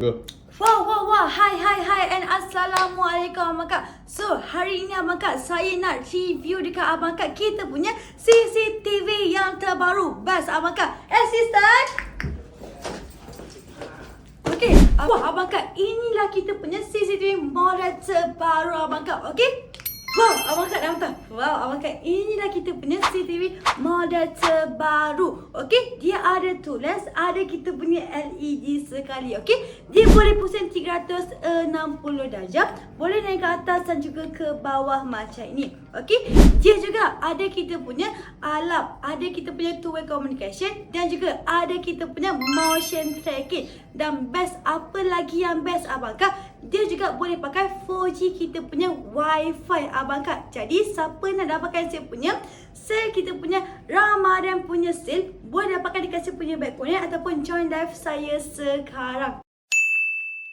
Go. Wah, hai and assalamualaikum Abang Kak. So, hari ini Abang Kak, saya nak review dekat Abang Kak kita punya CCTV yang terbaru. Best Abang Kak. Assistant. Okey, Abang Kak, inilah kita punya CCTV model terbaru Abang Kak. Okey? Wow, Abang Kak dah tahu. Wow, Abang Kak, inilah kita punya CCTV model terbaru. Okey, dia ada tulis, ada kita punya LED sekali. Okey, dia boleh pusing 360 darjah, boleh naik ke atas dan juga ke bawah macam ini. Okey, dia juga ada kita punya alarm, ada kita punya two-way communication dan juga ada kita punya motion tracking. Dan best, apa lagi yang best Abang Kak? Dia juga boleh pakai 4G kita punya Wi-Fi Abang Kak. Jadi siapa nak dapatkan saya punya sale, kita punya Ramadan punya sale, boleh dapatkan dekat saya punya back corner ataupun join live saya sekarang.